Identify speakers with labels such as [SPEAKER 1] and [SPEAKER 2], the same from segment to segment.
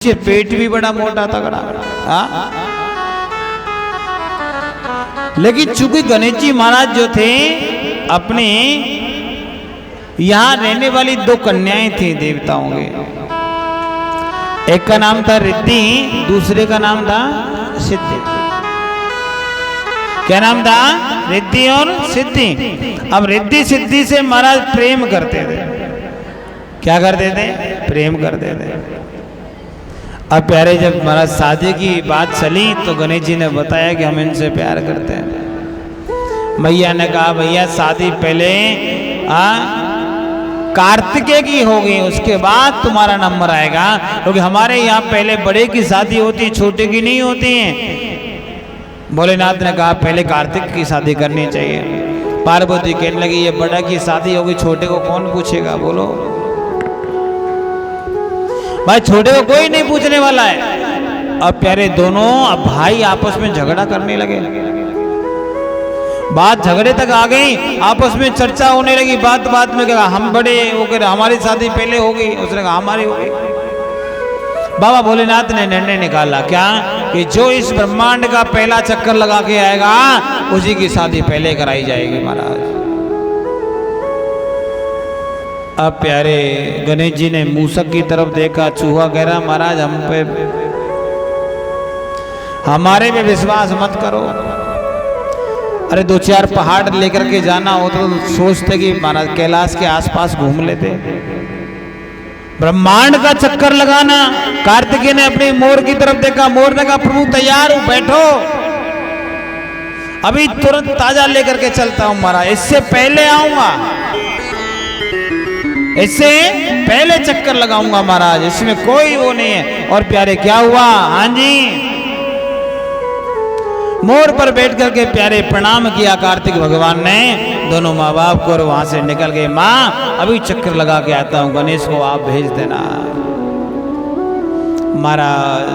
[SPEAKER 1] पेट भी बड़ा मोटा तगड़ा। लेकिन चूंकि गणेश जी महाराज जो थे अपने यहां रहने वाली दो कन्याएं थी देवताओं के, एक का नाम था रिद्धि, दूसरे का नाम था सिद्धि। क्या नाम था? रिद्धि और सिद्धि। अब रिद्धि सिद्धि से महाराज प्रेम करते थे। क्या करते थे? प्रेम करते थे। अब प्यारे जब महाराज शादी की बात चली तो गणेश जी ने बताया कि हम इनसे प्यार करते हैं। भैया ने कहा भैया शादी पहले कार्तिकेय की होगी, उसके बाद तुम्हारा नंबर आएगा, क्योंकि हमारे यहाँ पहले बड़े की शादी होती है, छोटे की नहीं होती है। भोलेनाथ ने कहा पहले कार्तिक की शादी करनी चाहिए। पार्वती कहने लगी ये बड़ा की शादी होगी, छोटे को कौन पूछेगा? बोलो भाई, छोटे को कोई नहीं पूछने वाला है। अब प्यारे दोनों अब भाई आपस में झगड़ा करने लगे, बात झगड़े तक आ गई, आपस में चर्चा होने लगी। बात बात में कहा हम बड़े, वो कह रहे हमारी शादी पहले होगी, उसने कहा हमारी होगी। बाबा भोलेनाथ ने निर्णय निकाला क्या कि जो इस ब्रह्मांड का पहला चक्कर लगा के आएगा उसी की शादी पहले कराई जाएगी महाराज। अब प्यारे गणेश जी ने मूसक की तरफ देखा, चूहा कह रहा महाराज हम पे हमारे पे विश्वास मत करो। अरे दो चार पहाड़ लेकर के जाना हो तो सोचते कि महाराज कैलाश के आसपास घूम लेते। ब्रह्मांड का चक्कर लगाना। कार्तिकेय ने अपने मोर की तरफ देखा, मोर ने कहा प्रभु तैयार हूं, बैठो, अभी तुरंत ताजा लेकर के चलता हूं महाराज, इससे पहले आऊंगा, इससे पहले चक्कर लगाऊंगा महाराज, इसमें कोई वो नहीं है। और प्यारे क्या हुआ? हाँ जी, मोर पर बैठ करके प्यारे प्रणाम किया कार्तिक भगवान ने दोनों माँ बाप को, और वहां से निकल गए। माँ अभी चक्कर लगा के आता हूं, गणेश को आप भेज देना। महाराज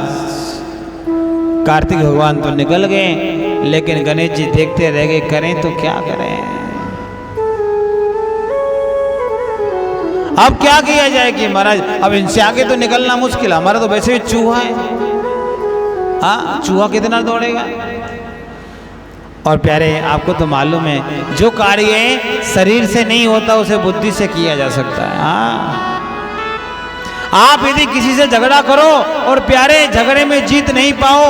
[SPEAKER 1] कार्तिक भगवान तो निकल गए, लेकिन गणेश जी देखते रह गए, करें तो क्या करें। अब क्या किया जाए कि महाराज अब इनसे आगे तो निकलना मुश्किल है, हमारा तो वैसे ही चूहा है। हाँ, चूहा कितना दौड़ेगा। और प्यारे आपको तो मालूम है जो कार्य शरीर से नहीं होता उसे बुद्धि से किया जा सकता है। हाँ, आप यदि किसी से झगड़ा करो और प्यारे झगड़े में जीत नहीं पाओ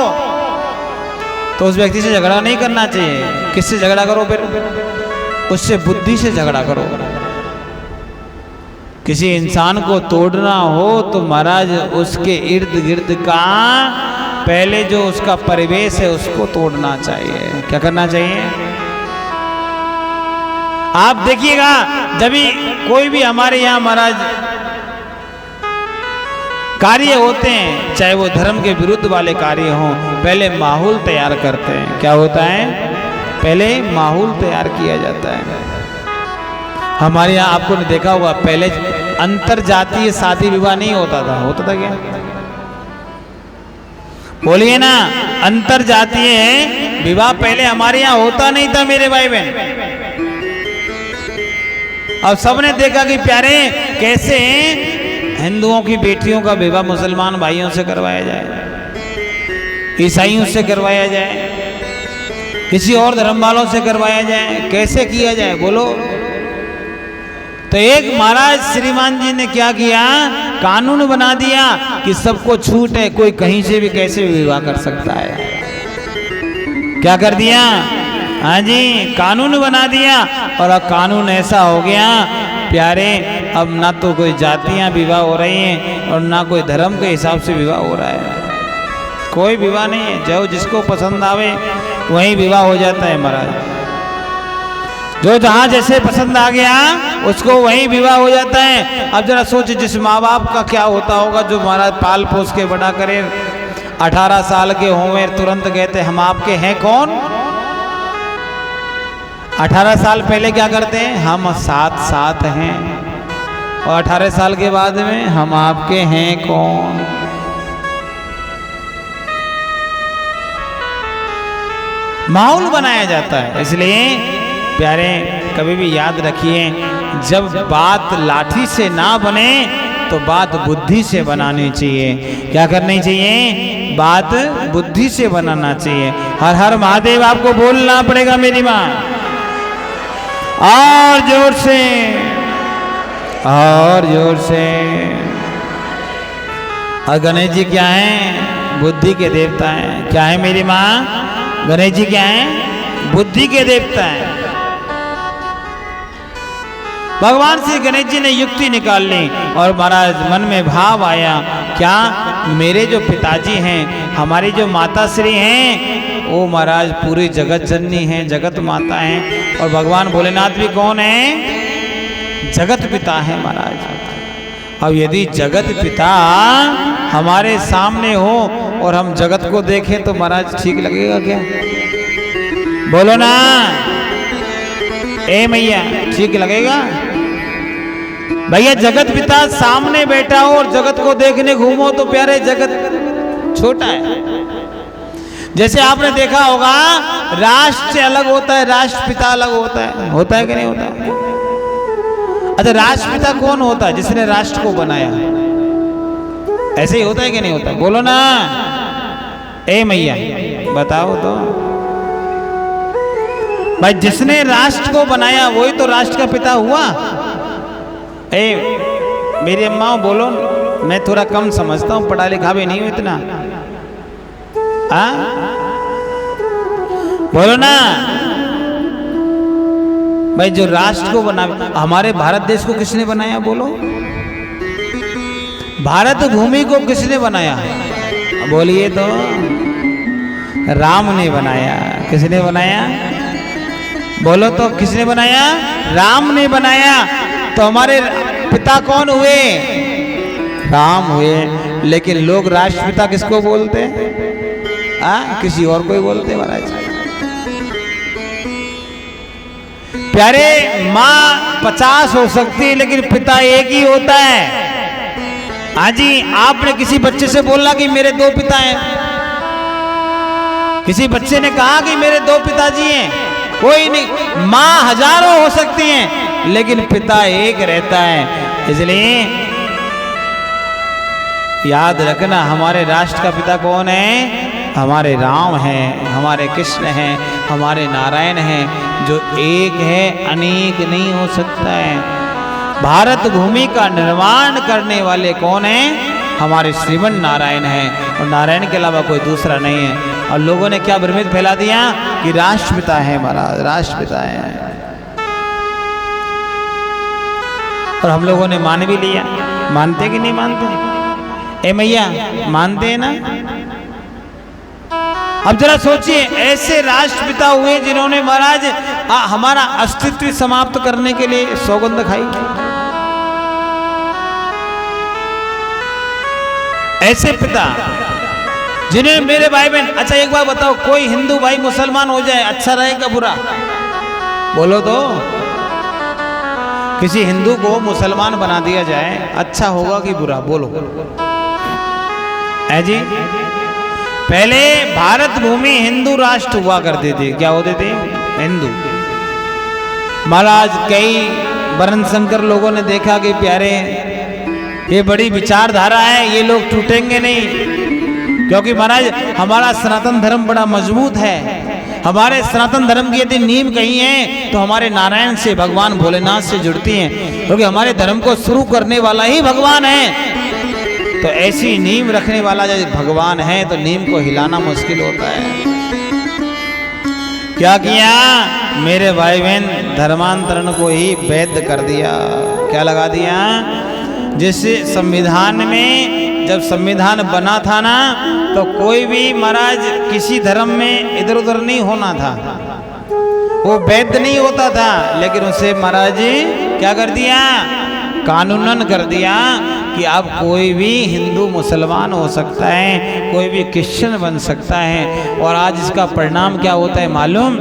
[SPEAKER 1] तो उस व्यक्ति से झगड़ा नहीं करना चाहिए। किससे झगड़ा करो? फिर उससे बुद्धि से झगड़ा करो। किसी इंसान को तोड़ना हो तो महाराज उसके इर्द गिर्द का पहले जो उसका परिवेश है उसको तोड़ना चाहिए। क्या करना चाहिए? आप देखिएगा जब भी कोई भी हमारे यहाँ महाराज कार्य होते हैं, चाहे वो धर्म के विरुद्ध वाले कार्य हों, पहले माहौल तैयार करते हैं। क्या होता है? पहले माहौल तैयार किया जाता है। हमारे यहाँ आपको ने देखा होगा पहले अंतर जातीय शादी विवाह नहीं होता था। होता था क्या? बोलिए ना, अंतर जातीय विवाह पहले हमारे यहाँ होता नहीं था मेरे भाई बहन। अब सबने देखा कि प्यारे कैसे हिंदुओं की बेटियों का विवाह मुसलमान भाइयों से करवाया जाए, ईसाइयों से करवाया जाए, किसी और धर्म वालों से करवाया जाए, कैसे किया जाए बोलो। तो एक महाराज श्रीमान जी ने क्या किया, कानून बना दिया कि सबको छूट है, कोई कहीं से भी कैसे विवाह कर सकता है। क्या कर दिया? हाँ जी, कानून बना दिया। और अब कानून ऐसा हो गया प्यारे, अब ना तो कोई जातियां विवाह हो रही हैं और ना कोई धर्म के हिसाब से विवाह हो रहा है। कोई विवाह नहीं है, जो जिसको पसंद आवे वही विवाह हो जाता है महाराज। जो जहां जैसे पसंद आ गया उसको वही विवाह हो जाता है। अब जरा सोच जिस माँ बाप का क्या होता होगा जो महाराज पाल पोस के बड़ा करे, 18 साल के हों तुरंत कहते हम आपके हैं कौन। 18 साल पहले क्या करते हैं? हम साथ साथ हैं, और 18 साल के बाद में हम आपके हैं कौन। माहौल बनाया जाता है। इसलिए प्यारे कभी भी याद रखिए, जब बात लाठी से ना बने तो बात बुद्धि से बनानी चाहिए। क्या करनी चाहिए? बात बुद्धि से बनाना चाहिए। हर हर महादेव आपको बोलना पड़ेगा मेरी माँ, और जोर से, और जोर से। और गणेश जी क्या हैं? बुद्धि के देवता हैं। क्या है मेरी माँ? गणेश जी क्या हैं? बुद्धि के देवता हैं। भगवान श्री गणेश जी ने युक्ति निकाल ली और महाराज मन में भाव आया, क्या मेरे जो पिताजी हैं, हमारी जो माता श्री हैं, वो महाराज पूरी जगत जननी हैं, जगत माता हैं, और भगवान भोलेनाथ भी कौन है? जगत पिता है महाराज। अब यदि जगत पिता हमारे सामने हो और हम जगत को देखें तो महाराज ठीक लगेगा क्या? बोलो ना ए मैया, ठीक लगेगा? भैया जगत पिता सामने बैठा हो और जगत को देखने घूमो तो प्यारे जगत छोटा है। जैसे आपने देखा होगा राष्ट्र अलग होता है, राष्ट्रपिता अलग होता है कि नहीं होता? अच्छा, राष्ट्रपिता कौन होता है? जिसने राष्ट्र को बनाया। ऐसे ही होता है कि नहीं होता? बोलो ना ए मैया, बताओ तो भाई, जिसने राष्ट्र को बनाया वही तो राष्ट्र का पिता हुआ। ए मेरी अम्मा बोलो, मैं थोड़ा कम समझता हूँ, पढ़ा लिखा भी नहीं हूँ इतना। बोलो ना भाई, जो राष्ट्र को बना, हमारे भारत देश को किसने बनाया? बोलो, भारत भूमि को किसने बनाया? बोलिए तो। राम ने बनाया। किसने बनाया? बोलो तो, किसने बनाया? राम ने बनाया। तो हमारे पिता कौन हुए? राम हुए। लेकिन लोग राष्ट्रपिता किसको बोलते हैं? किसी और को ही बोलते हैं महाराज। प्यारे, माँ 50 हो सकती है लेकिन पिता एक ही होता है। हाँ जी, आपने किसी बच्चे से बोला कि मेरे 2 पिता हैं, किसी बच्चे ने कहा कि मेरे 2 पिताजी हैं, कोई नहीं। माँ हजारों हो सकती हैं लेकिन पिता एक रहता है। इसलिए याद रखना, हमारे राष्ट्र का पिता कौन है? हमारे राम हैं, हमारे कृष्ण हैं, हमारे नारायण हैं, जो एक है, अनेक नहीं हो सकता है। भारत भूमि का निर्माण करने वाले कौन हैं? हमारे श्रीमन नारायण हैं, और नारायण के अलावा कोई दूसरा नहीं है। और लोगों ने क्या भ्रमित फैला दिया कि राष्ट्रपिता है महाराज, राष्ट्रपिता है, और हम लोगों ने मान भी लिया। मानते कि नहीं मानते? ए मैया, मानते हैं ना? अब जरा सोचिए, ऐसे राष्ट्रपिता हुए जिन्होंने महाराज हमारा अस्तित्व समाप्त करने के लिए सौगंध खाई। ऐसे पिता जिन्हें मेरे भाई बहन, अच्छा एक बार बताओ, कोई हिंदू भाई मुसलमान हो जाए, अच्छा रहेगा बुरा? बोलो तो। किसी हिंदू को मुसलमान बना दिया जाए, अच्छा होगा कि बुरा? बोलो है जी। पहले भारत भूमि हिंदू राष्ट्र हुआ करते थे। क्या होते थे? हिंदू। महाराज कई वर्ण शंकर लोगों ने देखा कि प्यारे, ये बड़ी विचारधारा है, ये लोग टूटेंगे नहीं, क्योंकि महाराज हमारा सनातन धर्म बड़ा मजबूत है। हमारे सनातन धर्म की यदि नींव कहीं है तो हमारे नारायण से, भगवान भोलेनाथ से जुड़ती हैं, क्योंकि हमारे धर्म को शुरू करने वाला ही भगवान है। तो ऐसी नींव रखने वाला जब भगवान है तो नींव को हिलाना मुश्किल होता है। क्या किया मेरे भाई बहन? धर्मांतरण को ही वैध कर दिया। क्या लगा दिया? जैसे संविधान में, जब संविधान बना था ना, तो कोई भी महाराज किसी धर्म में इधर उधर नहीं होना था, वो वैध नहीं होता था। लेकिन उसे महाराज क्या कर दिया? कानूनन कर दिया कि अब कोई भी हिंदू मुसलमान हो सकता है, कोई भी क्रिश्चियन बन सकता है। और आज इसका परिणाम क्या होता है मालूम?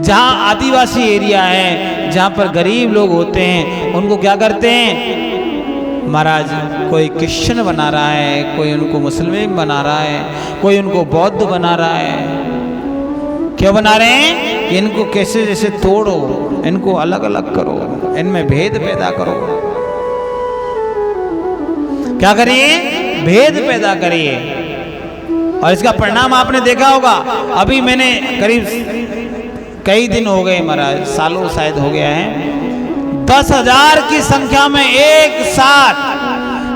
[SPEAKER 1] जहाँ आदिवासी एरिया है, जहाँ पर गरीब लोग होते हैं, उनको क्या करते हैं महाराज? कोई क्रिश्चियन बना रहा है, कोई उनको मुस्लिम बना रहा है, कोई उनको बौद्ध बना रहा है। क्यों बना रहे हैं? इनको कैसे जैसे तोड़ो, इनको अलग अलग करो, इनमें भेद पैदा करो। क्या करिए? भेद पैदा करिए। और इसका परिणाम आपने देखा होगा। अभी मैंने करीब कई दिन हो गए महाराज, सालों शायद हो गया है, 10,000 की संख्या में एक साथ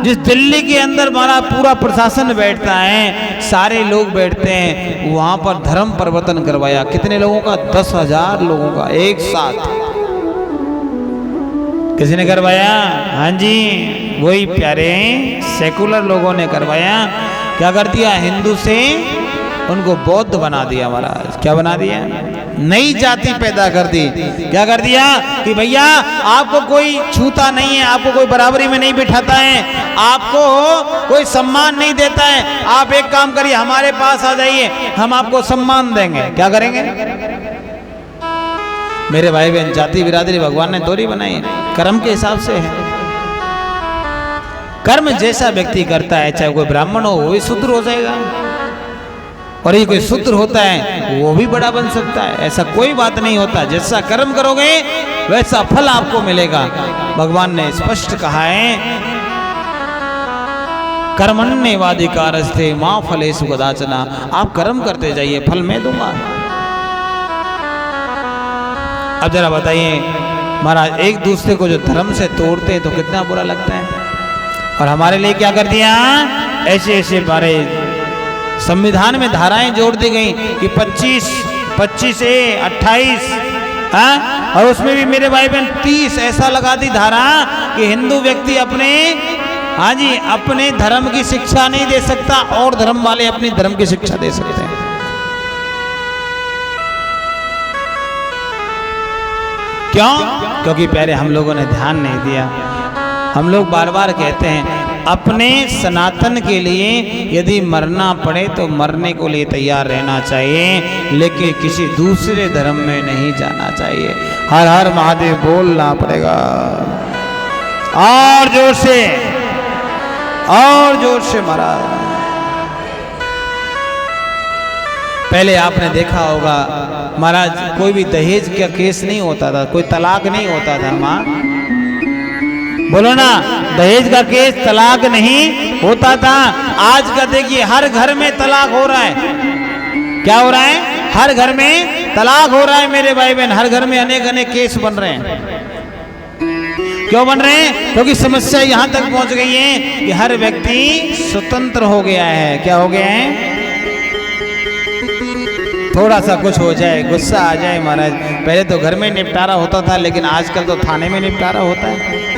[SPEAKER 1] जिस दिल्ली के अंदर हमारा पूरा प्रशासन बैठता है, सारे लोग बैठते हैं, वहां पर धर्म परिवर्तन करवाया। कितने लोगों का? 10,000 लोगों का एक साथ। किसी ने करवाया? हाँ जी, वही प्यारे सेकुलर लोगों ने करवाया। क्या कर दिया? हिंदू से उनको बौद्ध बना दिया महाराज। क्या बना दिया? नई जाति पैदा कर दी। क्या कर दिया कि भैया आपको कोई छूता नहीं है, आपको कोई बराबरी में नहीं बिठाता है, आपको कोई सम्मान नहीं देता है। आप एक काम करिए, हमारे पास आ जाइए, हम आपको सम्मान देंगे। क्या करेंगे? मेरे भाई बहन, जाति बिरादरी भगवान ने थोड़ी बनाई है, कर्म के हिसाब से है। कर्म जैसा व्यक्ति करता है, चाहे कोई ब्राह्मण हो वो भी शूद्र हो जाएगा, और ये कोई शूद्र होता है वो भी बड़ा बन सकता है। ऐसा कोई बात नहीं होता। जैसा कर्म करोगे वैसा फल आपको मिलेगा। भगवान ने स्पष्ट कहा है, कर्मण्येवाधिकारस्ते मां फलेषु कदाचन। आप कर्म करते जाइए, फल मैं दूंगा। अब जरा बताइए महाराज, एक दूसरे को जो धर्म से तोड़ते हैं तो कितना बुरा लगता है। और हमारे लिए क्या कर दिया? ऐसे ऐसे हमारे संविधान में धाराएं जोड़ दी गई कि 25A 28, हाँ, और उसमें भी मेरे भाई बहन 30 ऐसा लगा दी धारा कि हिंदू व्यक्ति अपने, हाँ जी, अपने धर्म की शिक्षा नहीं दे सकता, और धर्म वाले अपनी धर्म की शिक्षा दे सकते हैं। क्यों? क्योंकि प्यारे हम लोगों ने ध्यान नहीं दिया। हम लोग बार बार कहते हैं अपने सनातन के लिए यदि मरना पड़े तो मरने को लिए तैयार रहना चाहिए, लेकिन किसी दूसरे धर्म में नहीं जाना चाहिए। हर हर महादेव बोलना पड़ेगा, और जोर से, और जोर से महाराज। पहले आपने देखा होगा महाराज, कोई भी दहेज का केस नहीं होता था, कोई तलाक नहीं होता था। माँ बोलो ना, दहेज का केस, तलाक नहीं होता था। आज का देखिए हर घर में तलाक हो रहा है। क्या हो रहा है? हर घर में तलाक हो रहा है मेरे भाई बहन। हर घर में अनेक अनेक केस बन रहे हैं। क्यों बन रहे हैं? क्योंकि समस्या यहां तक पहुंच गई है कि हर व्यक्ति स्वतंत्र हो गया है। क्या हो गया है? थोड़ा सा कुछ हो जाए, गुस्सा आ जाए महाराज, पहले तो घर में निपटारा होता था, लेकिन आजकल तो थाने में निपटारा होता है।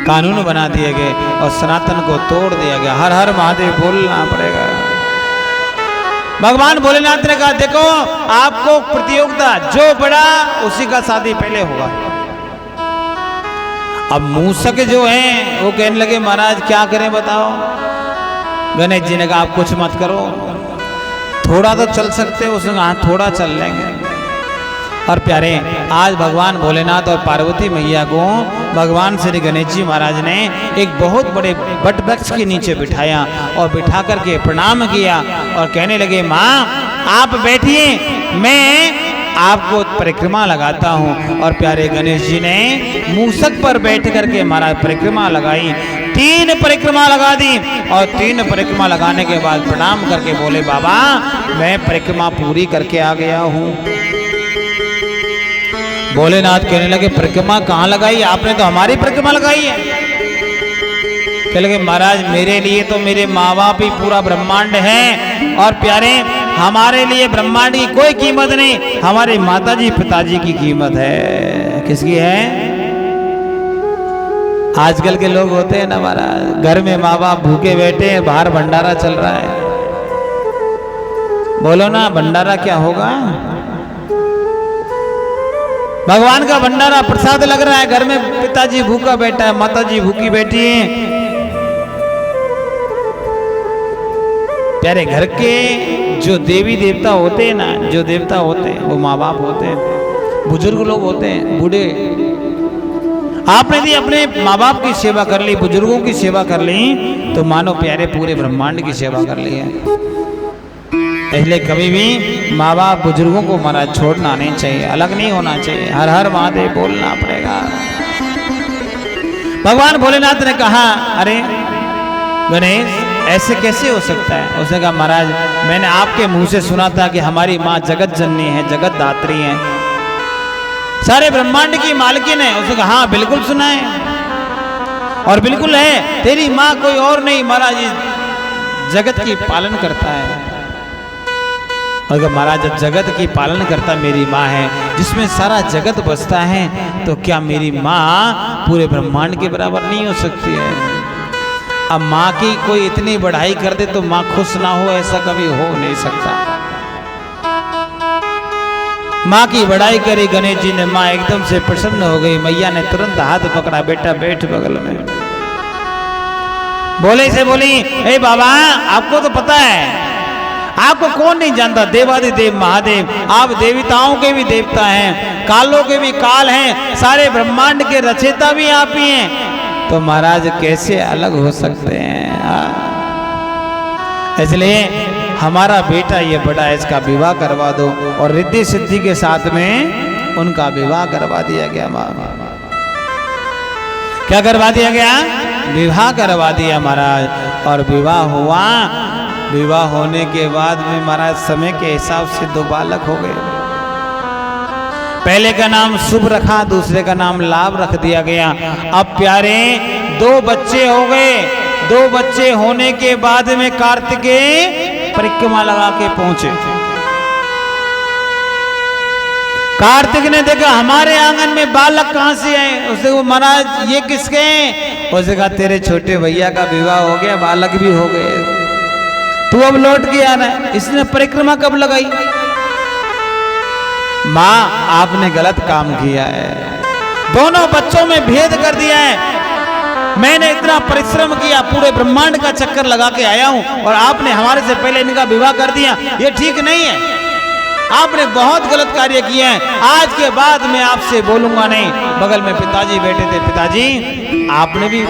[SPEAKER 1] कानून बना दिए गए और सनातन को तोड़ दिया गया। हर हर महादेव बोलना पड़ेगा। भगवान भोलेनाथ ने कहा, देखो आपको प्रतियोगिता, जो बड़ा उसी का शादी पहले होगा। अब मूसक जो हैं वो कहने लगे, महाराज क्या करें बताओ। गणेश जी ने कहा, आप कुछ मत करो, थोड़ा तो चल सकते हो। उसने कहा थोड़ा चल लेंगे। और प्यारे, आज भगवान भोलेनाथ और पार्वती मैया को भगवान श्री गणेश जी महाराज ने एक बहुत बड़े वट वृक्ष के नीचे बिठाया और बिठा करके प्रणाम किया और कहने लगे, माँ आप बैठिए, मैं आपको परिक्रमा लगाता हूँ। और प्यारे गणेश जी ने मूसक पर बैठ करके महाराज परिक्रमा लगाई। 3 परिक्रमा लगा दी, और 3 परिक्रमा लगाने के बाद प्रणाम करके बोले, बाबा मैं परिक्रमा पूरी करके आ गया हूँ। भोलेनाथ कहने लगे, परिक्रमा कहाँ लगाई? आपने तो हमारी परिक्रमा लगाई है। कहने लगे, महाराज मेरे लिए तो मेरे माँ बाप ही पूरा ब्रह्मांड है, और प्यारे हमारे लिए ब्रह्मांड की कोई कीमत नहीं, हमारे माताजी पिताजी की कीमत है। किसकी है? आजकल के लोग होते हैं ना महाराज, घर में माँ बाप भूखे बैठे हैं, बाहर भंडारा चल रहा है। बोलो ना, भंडारा क्या होगा? भगवान का भंडारा प्रसाद लग रहा है, घर में पिताजी भूखा बैठा है, माताजी भूखी बैठी है। प्यारे घर के जो देवी देवता होते हैं ना, जो देवता होते हैं वो माँ बाप होते हैं, बुजुर्ग लोग होते हैं, बूढ़े। आपने भी अपने माँ बाप की सेवा कर ली, बुजुर्गों की सेवा कर ली, तो मानो प्यारे पूरे ब्रह्मांड की सेवा कर ली है। इसलिए कभी भी माँ बाप बुजुर्गों को महाराज छोड़ना नहीं चाहिए, अलग नहीं होना चाहिए। हर हर महादेव बोलना पड़ेगा। भगवान भोलेनाथ ने कहा, अरे गणेश ऐसे कैसे हो सकता है? उसने कहा, महाराज मैंने आपके मुंह से सुना था कि हमारी माँ जगत जननी है, जगत दात्री है, सारे ब्रह्मांड की मालकिन है। उसने कहा, हाँ बिल्कुल सुना है और बिल्कुल है, तेरी माँ कोई और नहीं महाराज, जगत की पालन करता है। अगर महाराज जब जगत की पालन करता मेरी माँ है, जिसमें सारा जगत बसता है, तो क्या मेरी माँ पूरे ब्रह्मांड के बराबर नहीं हो सकती है? अब माँ की कोई इतनी बढ़ाई कर दे तो माँ खुश ना हो, ऐसा कभी हो नहीं सकता। माँ की बढ़ाई करी गणेश जी ने, माँ एकदम से प्रसन्न हो गई। मैया ने तुरंत हाथ पकड़ा, बेटा बैठ बगल में। बोले से बोली, ए बाबा आपको तो पता है, आपको कौन नहीं जानता, देवादिदेव महादेव, आप देवताओं के भी देवता हैं, कालों के भी काल हैं, सारे ब्रह्मांड के रचयिता भी आप ही हैं, तो महाराज कैसे अलग हो सकते हैं? इसलिए हमारा बेटा ये बड़ा है, इसका विवाह करवा दो। और रिद्धि सिद्धि के साथ में उनका विवाह करवा दिया गया। क्या करवा दिया गया? विवाह करवा दिया महाराज। और विवाह हुआ, विवाह होने के बाद में महाराज समय के हिसाब से 2 बालक हो गए। पहले का नाम शुभ रखा, दूसरे का नाम लाभ रख दिया गया। अब प्यारे 2 बच्चे हो गए। 2 बच्चे होने के बाद में कार्तिकेय परिक्रमा लगा के पहुंचे। कार्तिक ने देखा हमारे आंगन में बालक कहां से आए। उसने वो, महाराज ये किसके हैं? उसने कहा, तेरे छोटे भैया का विवाह हो गया, बालक भी हो गए, तू अब लौट के आना है। इसने परिक्रमा कब लगाई? माँ आपने गलत काम किया है, दोनों बच्चों में भेद कर दिया है। मैंने इतना परिश्रम किया, पूरे ब्रह्मांड का चक्कर लगा के आया हूं, और आपने हमारे से पहले इनका विवाह कर दिया, ये ठीक नहीं है। आपने बहुत गलत कार्य किया है। आज के बाद मैं आपसे बोलूंगा नहीं। बगल में पिताजी बैठे थे। पिताजी आपने भी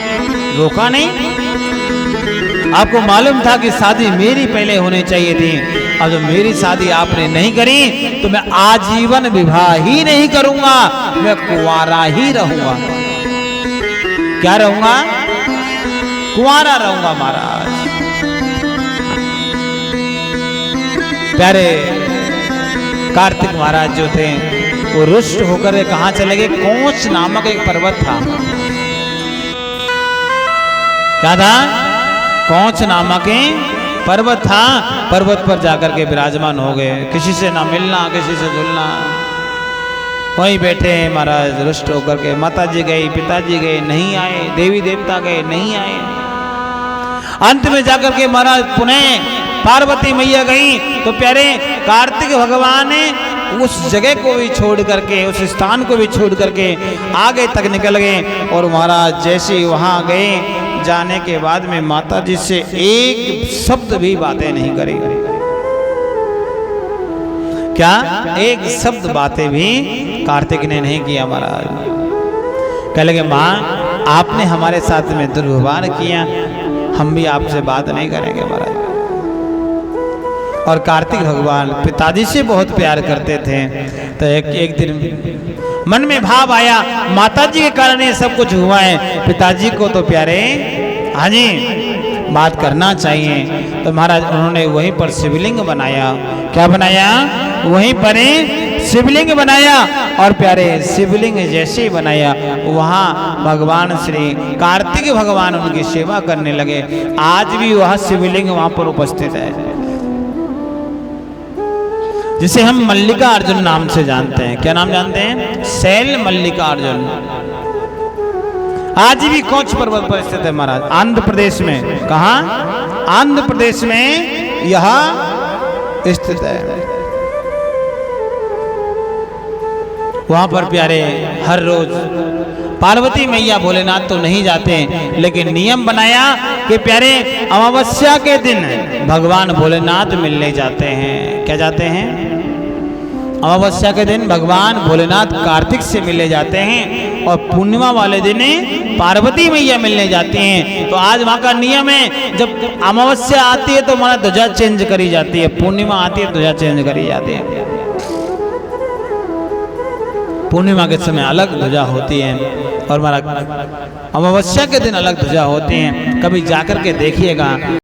[SPEAKER 1] रोका नहीं? आपको मालूम था कि शादी मेरी पहले होनी चाहिए थी। अब जब मेरी शादी आपने नहीं करी तो मैं आजीवन विवाह ही नहीं करूंगा, मैं कुंवारा ही रहूंगा। क्या रहूंगा? कुंवारा रहूंगा महाराज। प्यारे कार्तिक महाराज जो थे वो रुष्ट होकर कहां चले गए? कोच नामक एक पर्वत था। क्या था? कोच नामक पर्वत था। पर्वत पर जाकर के विराजमान हो गए। किसी से ना मिलना, किसी से जुलना, वहीं बैठे हैं महाराज रुष्ट होकर के। माता जी गई, पिताजी गए, नहीं आए, देवी देवता गए, नहीं आए। अंत में जाकर के महाराज पुनः पार्वती मैया गई तो प्यारे कार्तिक भगवान ने उस जगह को भी छोड़ करके, उस स्थान को भी छोड़ करके आगे तक निकल गए। और महाराज जैसे वहां गए, जाने के बाद में माता जी से एक शब्द भी बातें नहीं करी। क्या? एक शब्द बातें भी कार्तिक ने नहीं किया महाराज। कह लगे, माँ आपने हमारे साथ में दुर्व्यवहार किया, हम भी आपसे बात नहीं करेंगे महाराज। और कार्तिक भगवान पिताजी से बहुत प्यार करते थे। तो एक दिन मन में भाव आया, माता जी के कारण ये सब कुछ हुआ है, पिताजी को तो प्यारे हाँ जी बात करना चाहिए। तो महाराज उन्होंने वहीं पर शिवलिंग बनाया। क्या बनाया? वहीं पर शिवलिंग बनाया। और प्यारे शिवलिंग जैसे ही बनाया, वहाँ भगवान श्री कार्तिक भगवान उनकी सेवा करने लगे। आज भी वह शिवलिंग वहाँ पर उपस्थित है, जिसे हम मल्लिकार्जुन नाम से जानते हैं। क्या नाम जानते हैं? शैल मल्लिकार्जुन। आज भी कोच पर्वत पर स्थित है महाराज, आंध्र प्रदेश में। कहाँ? आंध्र प्रदेश में यह स्थित है। वहां पर प्यारे हर रोज पार्वती मैया भोलेनाथ तो नहीं जाते, लेकिन नियम बनाया कि प्यारे अमावस्या के दिन भगवान भोलेनाथ मिलने जाते हैं। क्या जाते हैं? अमावस्या के दिन भगवान भोलेनाथ कार्तिक से मिलने जाते हैं, और पूर्णिमा वाले दिन पार्वती मैया मिलने जाती हैं। तो आज वहाँ का नियम है, जब अमावस्या आती है तो हमारा ध्वजा चेंज करी जाती है, पूर्णिमा आती है ध्वजा चेंज करी जाती है। पूर्णिमा के समय अलग ध्वजा होती है और महाराज अमावस्या के दिन अलग ध्वजा होते हैं, कभी जाकर के देखिएगा।